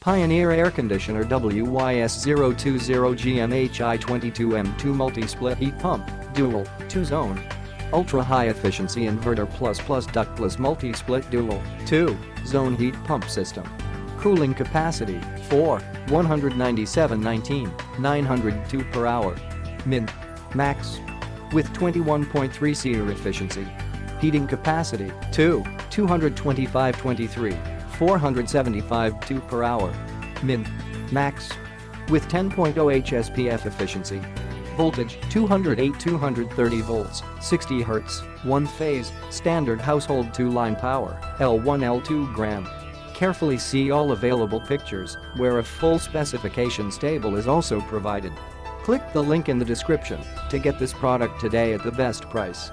Pioneer Air Conditioner WYS020GMHI22M2 Multi-Split Heat Pump, Dual, 2-Zone. Ultra-High Efficiency Inverter plus Ductless Multi-Split Dual, 2-Zone Heat Pump System. Cooling capacity, 197.19, 902 per hour. Min. Max. With 21.3 seer efficiency. Heating capacity, 225.23, 475 per hour. Min. Max. With 10.0 hspf efficiency. Voltage, 208-230 volts, 60 Hz, 1 phase, standard household 2-line power, L1 L2 gram. Carefully see all available pictures, where a full specifications table is also provided. Click the link in the description to get this product today at the best price.